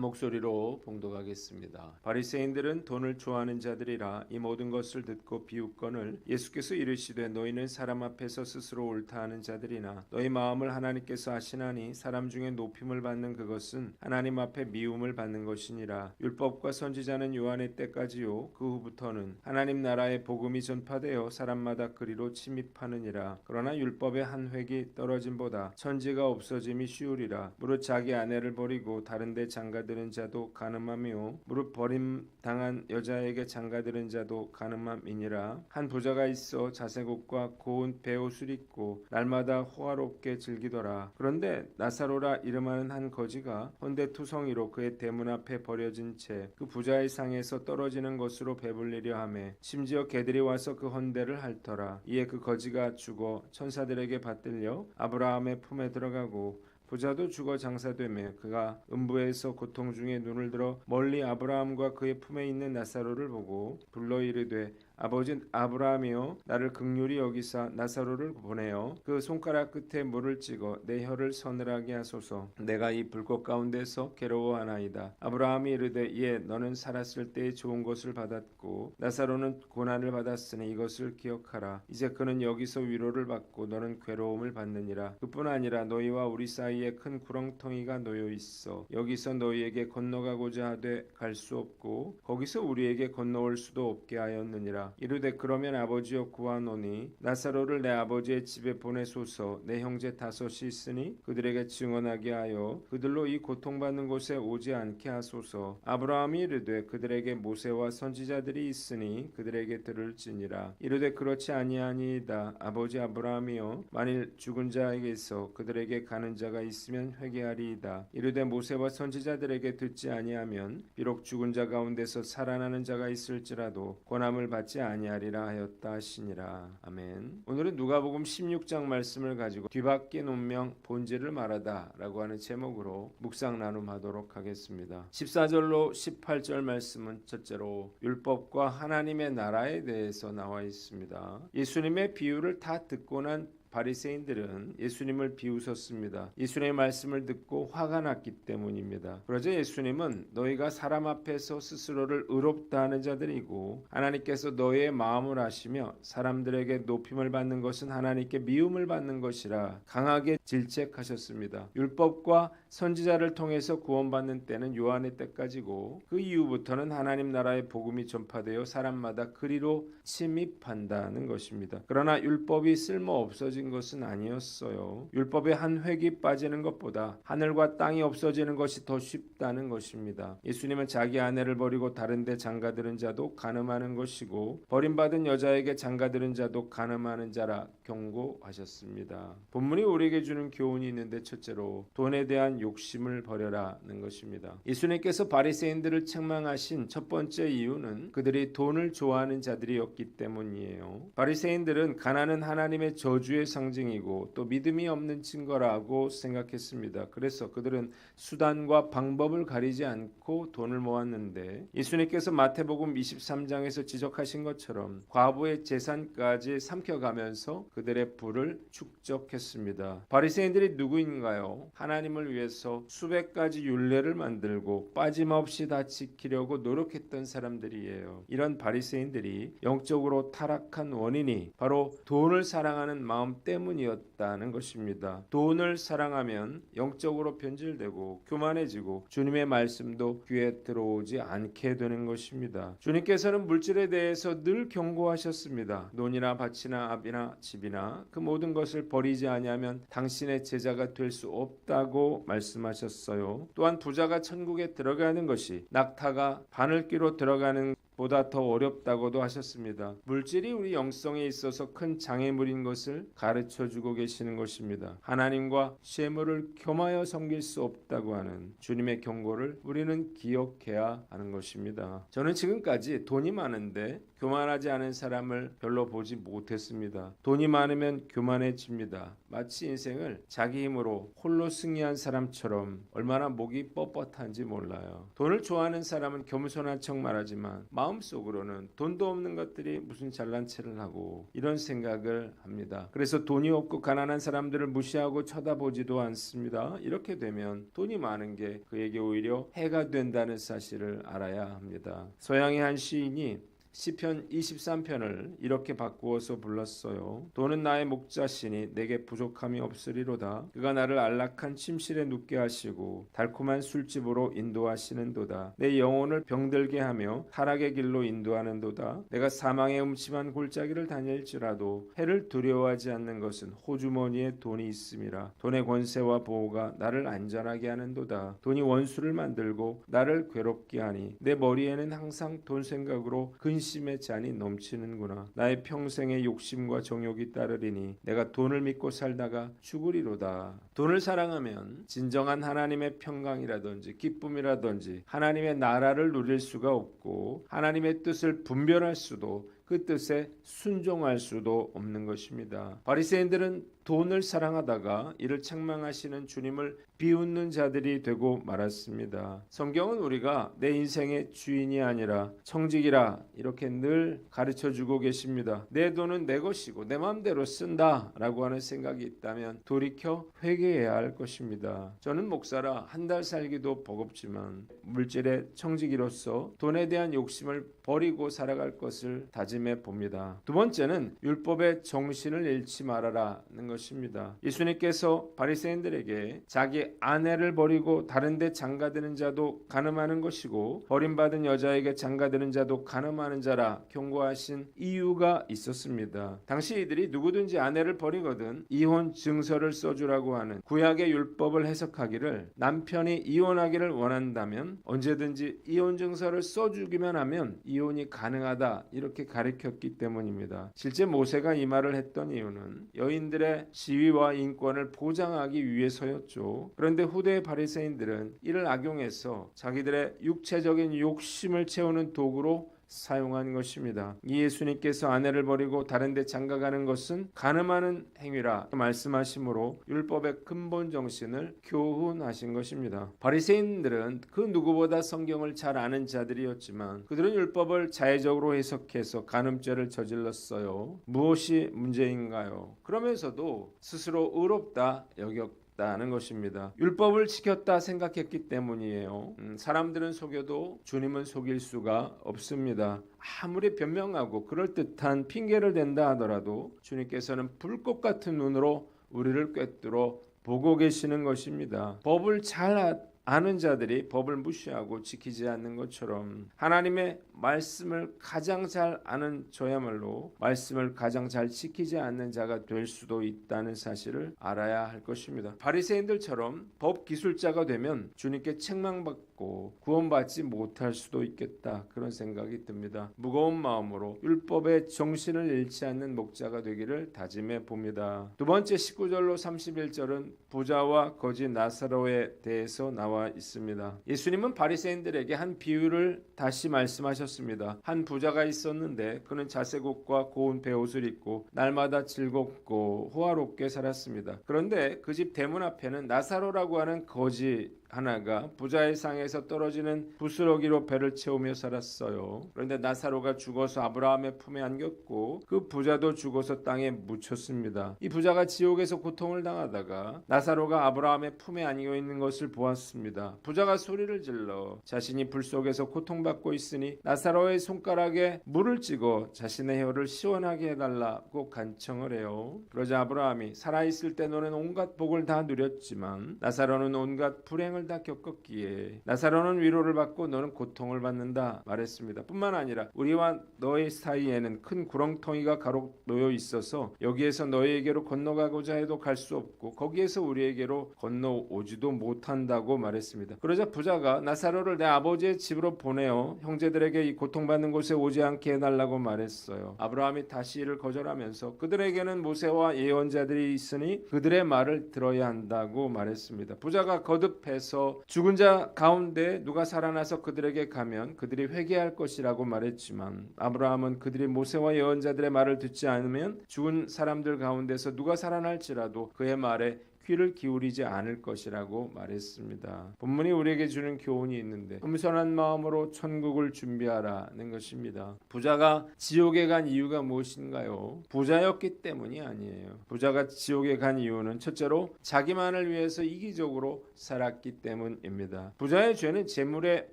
목소리로 봉독하겠습니다. 바리새인들은 돈을 좋아하는 자들이라 이 모든 것을 듣고 비웃거늘 예수께서 이르시되 너희는 사람 앞에서 스스로 옳다 하는 자들이나 너희 마음을 하나님께서 아시나니 사람 중에 높임을 받는 그것은 하나님 앞에 미움을 받는 것이니라. 율법과 선지자는 요한의 때까지요 그 후부터는 하나님 나라의 복음이 전파되어 사람마다 그리로 침입하느니라. 그러나 율법의 한 획이 떨어짐보다 천지가 없어짐이 쉬우리라. 무릇 자기 아내를 버리고 다른 데 장가드는 자도 가늠함이요 무릇 버림당한 여자에게 장가드는 자도 가늠함이니라. 한 부자가 있어 자색옷과 고운 베옷을 입고 날마다 호화롭게 즐기더라. 그런데 나사로라 이름하는 한 거지가 헌데투성이로 그의 대문 앞에 버려진 채 그 부자의 상에서 떨어지는 것으로 배불리려 하매 심지어 개들이 와서 그 헌데를 핥더라. 이에 그 거지가 죽어 천사들에게 받들려 아브라함의 품에 들어가고 부자도 죽어 장사되며 그가 음부에서 고통 중에 눈을 들어 멀리 아브라함과 그의 품에 있는 나사로를 보고 불러 이르되 아버지 아브라함이여 나를 긍휼히 여기사 나사로를 보내어 그 손가락 끝에 물을 찍어 내 혀를 서늘하게 하소서. 내가 이 불꽃 가운데서 괴로워하나이다. 아브라함이 이르되 예 너는 살았을 때에 좋은 것을 받았고 나사로는 고난을 받았으니 이것을 기억하라. 이제 그는 여기서 위로를 받고 너는 괴로움을 받느니라. 그뿐 아니라 너희와 우리 사이에 큰 구렁텅이가 놓여 있어 여기서 너희에게 건너가고자 하되 갈 수 없고 거기서 우리에게 건너올 수도 없게 하였느니라. 이르되 그러면 아버지여 구하노니 나사로를 내 아버지의 집에 보내소서. 내 형제 다섯이 있으니 그들에게 증언하게 하여 그들로 이 고통받는 곳에 오지 않게 하소서. 아브라함이 이르되 그들에게 모세와 선지자들이 있으니 그들에게 들을지니라. 이르되 그렇지 아니하니이다. 아버지 아브라함이여 만일 죽은 자에게서 그들에게 가는 자가 있으면 회개하리이다. 이르되 모세와 선지자들에게 듣지 아니하면 비록 죽은 자 가운데서 살아나는 자가 있을지라도 권함을 받지 아니하리라 하였다 하시니라. 아멘. 오늘은 누가복음 16장 말씀을 가지고 뒤바뀐 운명 본질을 말하다 라고 하는 제목으로 묵상 나눔하도록 하겠습니다. 14절로 18절 말씀은 첫째로 율법과 하나님의 나라에 대해서 나와 있습니다. 예수님의 비유를 다 듣고 난 바리새인들은 예수님을 비웃었습니다. 예수님의 말씀을 듣고 화가 났기 때문입니다. 그러자 예수님은 너희가 사람 앞에서 스스로를 의롭다 하는 자들이고 하나님께서 너희의 마음을 아시며 사람들에게 높임을 받는 것은 하나님께 미움을 받는 것이라 강하게 질책하셨습니다. 율법과 선지자를 통해서 구원받는 때는 요한의 때까지고 그 이후부터는 하나님 나라의 복음이 전파되어 사람마다 그리로 침입한다는 것입니다. 그러나 율법이 쓸모없어진 것은 아니었어요. 율법의 한 획이 빠지는 것보다 하늘과 땅이 없어지는 것이 더 쉽다는 것입니다. 예수님은 자기 아내를 버리고 다른 데 장가드는 자도 간음하는 것이고 버림받은 여자에게 장가드는 자도 간음하는 자라 경고하셨습니다. 본문이 우리에게 주는 교훈이 있는데 첫째로 돈에 대한 욕심을 버려라는 것입니다. 예수님께서 바리새인들을 책망하신 첫 번째 이유는 그들이 돈을 좋아하는 자들이었기 때문이에요. 바리새인들은 가난은 하나님의 저주의 상징이고 또 믿음이 없는 증거라고 생각했습니다. 그래서 그들은 수단과 방법을 가리지 않고 돈을 모았는데 예수님께서 마태복음 23장에서 지적하신 것처럼 과부의 재산까지 삼켜가면서 그들의 부를 축적했습니다. 바리새인들이 누구인가요? 하나님을 위해서 수백 가지 율례를 만들고 빠짐없이 다 지키려고 노력했던 사람들이에요. 이런 바리새인들이 영적으로 타락한 원인이 바로 돈을 사랑하는 마음 때문이었다는 것입니다. 돈을 사랑하면 영적으로 변질되고 교만해지고 주님의 말씀도 귀에 들어오지 않게 되는 것입니다. 주님께서는 물질에 대해서 늘 경고하셨습니다. 논이나 밭이나 압이나 집이나 그 모든 것을 버리지 아니하면 당신의 제자가 될 수 없다고 말씀하셨어요. 또한 부자가 천국에 들어가는 것이 낙타가 바늘귀로 들어가는 보다 더 어렵다고도 하셨습니다. 물질이 우리 영성에 있어서 큰 장애물인 것을 가르쳐주고 계시는 것입니다. 하나님과 재물을 겸하여 섬길 수 없다고 하는 주님의 경고를 우리는 기억해야 하는 것입니다. 저는 지금까지 돈이 많은데 교만하지 않은 사람을 별로 보지 못했습니다. 돈이 많으면 교만해집니다. 마치 인생을 자기 힘으로 홀로 승리한 사람처럼 얼마나 목이 뻣뻣한지 몰라요. 돈을 좋아하는 사람은 겸손한 척 말하지만 마음 마음속으로는 돈도 없는 것들이 무슨 잘난 체를 하고 이런 생각을 합니다. 그래서 돈이 없고 가난한 사람들을 무시하고 쳐다보지도 않습니다. 이렇게 되면 돈이 많은 게 그에게 오히려 해가 된다는 사실을 알아야 합니다. 서양의 한 시인이 시편 23편을 이렇게 바꾸어서 불렀어요. 돈은 나의 목자시니 내게 부족함이 없으리로다. 그가 나를 안락한 침실에 눕게 하시고 달콤한 술집으로 인도하시는도다. 내 영혼을 병들게 하며 타락의 길로 인도하는도다. 내가 사망의 음침한 골짜기를 다닐지라도 해를 두려워하지 않는 것은 호주머니에 돈이 있음이라. 돈의 권세와 보호가 나를 안전하게 하는도다. 돈이 원수를 만들고 나를 괴롭게 하니 내 머리에는 항상 돈 생각으로 근심의 잔이 넘치는구나. 나의 평생의 욕심과 정욕이 따르리니 내가 돈을 믿고 살다가 죽으리로다. 돈을 사랑하면 진정한 하나님의 평강이라든지 기쁨이라든지 하나님의 나라를 누릴 수가 없고 하나님의 뜻을 분별할 수도 그 뜻에 순종할 수도 없는 것입니다. 바리새인들은 돈을 사랑하다가 이를 책망하시는 주님을 비웃는 자들이 되고 말았습니다. 성경은 우리가 내 인생의 주인이 아니라 청직이라 이렇게 늘 가르쳐주고 계십니다. 내 돈은 내 것이고 내 마음대로 쓴다라고 하는 생각이 있다면 돌이켜 회개해야 할 것입니다. 저는 목사라 한 달 살기도 버겁지만 물질의 청지기로서 돈에 대한 욕심을 버리고 살아갈 것을 다짐해 봅니다. 두 번째는 율법의 정신을 잃지 말아라는 것입니다. 예수님께서 바리새인들에게 자기 아내를 버리고 다른 데 장가드는 자도 간음하는 것이고 버림받은 여자에게 장가드는 자도 간음하는 자라 경고하신 이유가 있었습니다. 당시 이들이 누구든지 아내를 버리거든 이혼 증서를 써주라고 하는 구약의 율법을 해석하기를 남편이 이혼하기를 원한다면 언제든지 이혼 증서를 써주기만 하면 이혼이 가능하다 이렇게 가르쳤기 때문입니다. 실제 모세가 이 말을 했던 이유는 여인들의 지위와 인권을 보장하기 위해서였죠. 그런데 후대의 바리새인들은 이를 악용해서 자기들의 육체적인 욕심을 채우는 도구로 사용한 것입니다. 이 예수님께서 아내를 버리고 다른 데 장가가는 것은 간음하는 행위라 말씀하심으로 율법의 근본 정신을 교훈하신 것입니다. 바리새인들은 그 누구보다 성경을 잘 아는 자들이었지만 그들은 율법을 자의적으로 해석해서 간음죄를 저질렀어요. 무엇이 문제인가요? 그러면서도 스스로 의롭다 여겼다는 것입니다. 율법을 지켰다 생각했기 때문이에요. 사람들은 속여도 주님은 속일 수가 없습니다. 아무리 변명하고 그럴듯한 핑계를 댄다 하더라도 주님께서는 불꽃 같은 눈으로 우리를 꿰뚫어 보고 계시는 것입니다. 법을 잘 아는 자들이 법을 무시하고 지키지 않는 것처럼 하나님의 말씀을 가장 잘 아는 저야말로 말씀을 가장 잘 지키지 않는 자가 될 수도 있다는 사실을 알아야 할 것입니다. 바리새인들처럼 법 기술자가 되면 주님께 책망받고 구원받지 못할 수도 있겠다 그런 생각이 듭니다. 무거운 마음으로 율법의 정신을 잃지 않는 목자가 되기를 다짐해 봅니다. 두 번째 19절로 31절은 부자와 거지 나사로에 대해서 나와 있습니다. 예수님은 바리새인들에게 한 비유를 다시 말씀하셨습니다. 한 부자가 있었는데 그는 자색 옷과 고운 베옷을 입고 날마다 즐겁고 호화롭게 살았습니다. 그런데 그 집 대문 앞에는 나사로라고 하는 거지 하나가 부자의 상에서 떨어지는 부스러기로 배를 채우며 살았어요. 그런데 나사로가 죽어서 아브라함의 품에 안겼고 그 부자도 죽어서 땅에 묻혔습니다. 이 부자가 지옥에서 고통을 당하다가 나사로가 아브라함의 품에 안겨 있는 것을 보았습니다. 부자가 소리를 질러 자신이 불 속에서 고통받고 있으니 나사로의 손가락에 물을 찍어 자신의 혀를 시원하게 해달라고 간청을 해요. 그러자 아브라함이 살아있을 때 너는 온갖 복을 다 누렸지만 나사로는 온갖 불행을 다 겪었기에 나사로는 위로를 받고 너는 고통을 받는다 말했습니다. 뿐만 아니라 우리와 너의 사이에는 큰 구렁텅이가 가로 놓여 있어서 여기에서 너희에게로 건너가고자 해도 갈 수 없고 거기에서 우리에게로 건너오지도 못한다고 말했습니다. 그러자 부자가 나사로를 내 아버지의 집으로 보내어 형제들에게 이 고통받는 곳에 오지 않게 해달라고 말했어요. 아브라함이 다시 이를 거절하면서 그들에게는 모세와 예언자들이 있으니 그들의 말을 들어야 한다고 말했습니다. 부자가 거듭해서 죽은 자 가운데 누가 살아나서 그들에게 가면 그들이 회개할 것이라고 말했지만 아브라함은 그들이 모세와 예언자들의 말을 듣지 않으면 죽은 사람들 가운데서 누가 살아날지라도 그의 말에 귀를 기울이지 않을 것이라고 말했습니다. 본문이 우리에게 주는 교훈이 있는데 겸손한 마음으로 천국을 준비하라는 것입니다. 부자가 지옥에 간 이유가 무엇인가요? 부자였기 때문이 아니에요. 부자가 지옥에 간 이유는 첫째로 자기만을 위해서 이기적으로 살았기 때문입니다. 부자의 죄는 재물에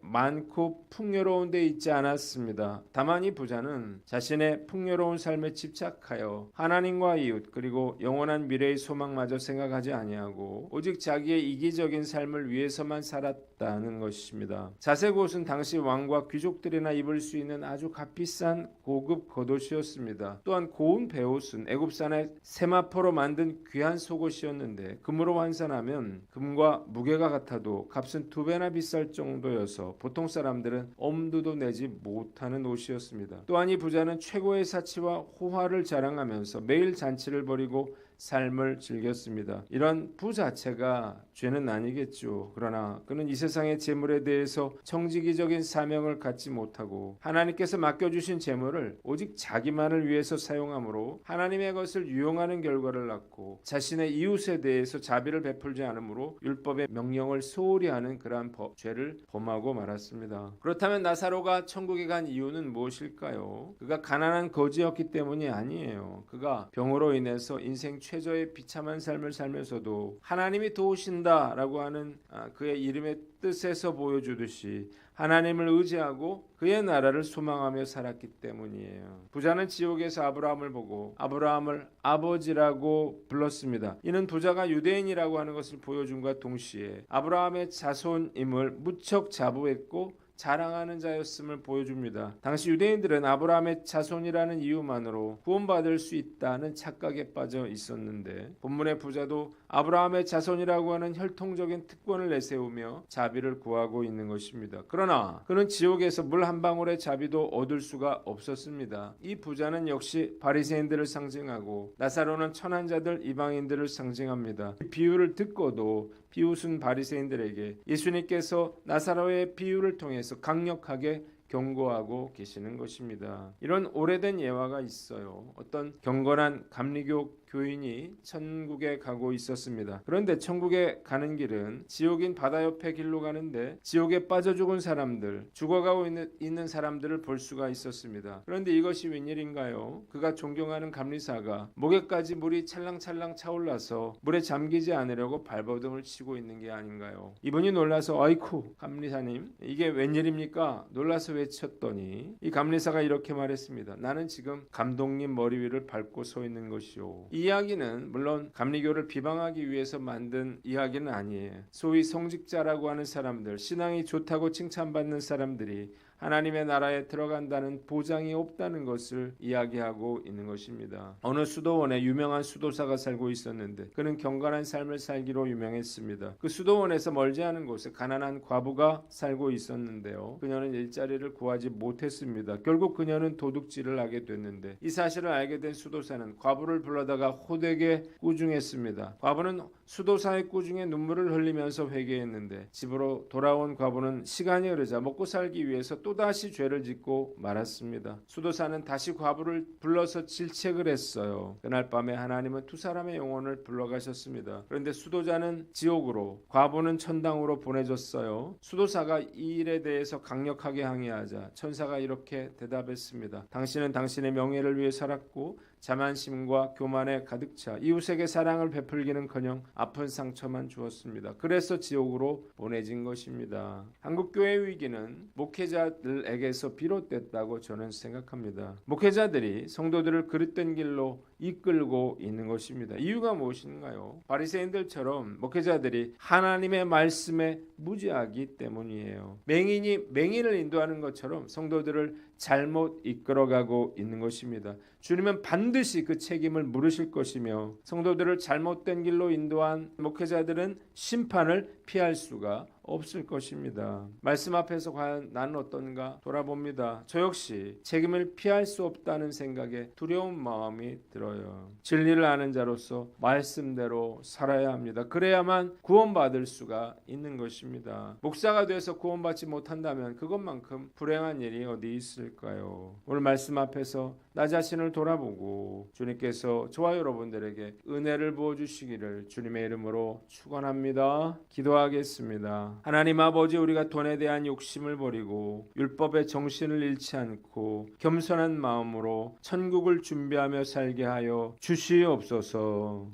많고 풍요로운 데 있지 않았습니다. 다만 이 부자는 자신의 풍요로운 삶에 집착하여 하나님과 이웃 그리고 영원한 미래의 소망마저 생각하지 아니하고 오직 자기의 이기적인 삶을 위해서만 살았다는 것입니다. 자색 옷은 당시 왕과 귀족들이나 입을 수 있는 아주 값비싼 고급 겉옷이었습니다. 또한 고운 베옷은 애굽산의 세마포로 만든 귀한 속옷이었는데 금으로 환산하면 금과 무게가 같아도 값은 2배나 비쌀 정도여서 보통 사람들은 엄두도 내지 못하는 옷이었습니다. 또한 이 부자는 최고의 사치와 호화를 자랑하면서 매일 잔치를 벌이고 삶을 즐겼습니다. 이런 부 자체가 죄는 아니겠죠. 그러나 그는 이 세상의 재물에 대해서 청지기적인 사명을 갖지 못하고 하나님께서 맡겨주신 재물을 오직 자기만을 위해서 사용함으로 하나님의 것을 유용하는 결과를 낳고 자신의 이웃에 대해서 자비를 베풀지 않으므로 율법의 명령을 소홀히 하는 그러한 죄를 범하고 말았습니다. 그렇다면 나사로가 천국에 간 이유는 무엇일까요? 그가 가난한 거지였기 때문이 아니에요. 그가 병으로 인해서 인생 최저의 비참한 삶을 살면서도 하나님이 도우신다라고 하는 그의 이름의 뜻에서 보여주듯이 하나님을 의지하고 그의 나라를 소망하며 살았기 때문이에요. 부자는 지옥에서 아브라함을 보고 아브라함을 아버지라고 불렀습니다. 이는 부자가 유대인이라고 하는 것을 보여줌과 동시에 아브라함의 자손임을 무척 자부했고 자랑하는 자였음을 보여줍니다. 당시 유대인들은 아브라함의 자손이라는 이유만으로 구원받을 수 있다는 착각에 빠져 있었는데 본문의 부자도 아브라함의 자손이라고 하는 혈통적인 특권을 내세우며 자비를 구하고 있는 것입니다. 그러나 그는 지옥에서 물 한 방울의 자비도 얻을 수가 없었습니다. 이 부자는 역시 바리새인들을 상징하고 나사로는 천한 자들 이방인들을 상징합니다. 이 비유를 듣고도 비웃은 바리새인들에게 예수님께서 나사로의 비유를 통해서 강력하게 경고하고 계시는 것입니다. 이런 오래된 예화가 있어요. 어떤 경건한 감리교 교인이 천국에 가고 있었습니다. 그런데 천국에 가는 길은 지옥인 바다 옆의 길로 가는데 지옥에 빠져 죽은 사람들, 죽어가고 있는 사람들을 볼 수가 있었습니다. 그런데 이것이 웬일인가요? 그가 존경하는 감리사가 목에까지 물이 찰랑찰랑 차올라서 물에 잠기지 않으려고 발버둥을 치고 있는 게 아닌가요? 이분이 놀라서 아이쿠 감리사님 이게 웬일입니까? 놀라서 외쳤더니 이 감리사가 이렇게 말했습니다. 나는 지금 감독님 머리 위를 밟고 서 있는 것이오. 이 이야기는 물론 감리교를 비방하기 위해서 만든 이야기는 아니에요. 소위 성직자라고 하는 사람들, 신앙이 좋다고 칭찬받는 사람들이 하나님의 나라에 들어간다는 보장이 없다는 것을 이야기하고 있는 것입니다. 어느 수도원에 유명한 수도사가 살고 있었는데 그는 경건한 삶을 살기로 유명했습니다. 그 수도원에서 멀지 않은 곳에 가난한 과부가 살고 있었는데요. 그녀는 일자리를 구하지 못했습니다. 결국 그녀는 도둑질을 하게 됐는데 이 사실을 알게 된 수도사는 과부를 불러다가 호되게 꾸중했습니다. 과부는 수도사의 꾸중에 눈물을 흘리면서 회개했는데 집으로 돌아온 과부는 시간이 흐르자 먹고 살기 위해서 또다시 죄를 짓고 말았습니다. 수도사는 다시 과부를 불러서 질책을 했어요. 그날 밤에 하나님은 두 사람의 영혼을 불러가셨습니다. 그런데 수도자는 지옥으로, 과부는 천당으로 보내졌어요. 수도사가 이 일에 대해서 강력하게 항의하자 천사가 이렇게 대답했습니다. 당신은 당신의 명예를 위해 살았고 자만심과 교만에 가득 차 이웃에게 사랑을 베풀기는커녕 아픈 상처만 주었습니다. 그래서 지옥으로 보내진 것입니다. 한국교회 위기는 목회자들에게서 비롯됐다고 저는 생각합니다. 목회자들이 성도들을 그릇된 길로 이끌고 있는 것입니다. 이유가 무엇인가요? 바리새인들처럼 목회자들이 하나님의 말씀에 무지하기 때문이에요. 맹인이 맹인을 인도하는 것처럼 성도들을 잘못 이끌어가고 있는 것입니다. 주님은 반드시 그 책임을 물으실 것이며 성도들을 잘못된 길로 인도한 목회자들은 심판을 피할 수가 없을 것입니다. 말씀 앞에서 과연 나는 어떤가 돌아봅니다. 저 역시 책임을 피할 수 없다는 생각에 두려운 마음이 들어요. 진리를 아는 자로서 말씀대로 살아야 합니다. 그래야만 구원받을 수가 있는 것입니다. 목사가 돼서 구원받지 못한다면 그것만큼 불행한 일이 어디 있을까요? 오늘 말씀 앞에서 나 자신을 돌아보고 주님께서 저와 여러분들에게 은혜를 부어주시기를 주님의 이름으로 축원합니다. 기도하겠습니다. 하나님 아버지, 우리가 돈에 대한 욕심을 버리고 율법의 정신을 잃지 않고 겸손한 마음으로 천국을 준비하며 살게 하여 주시옵소서.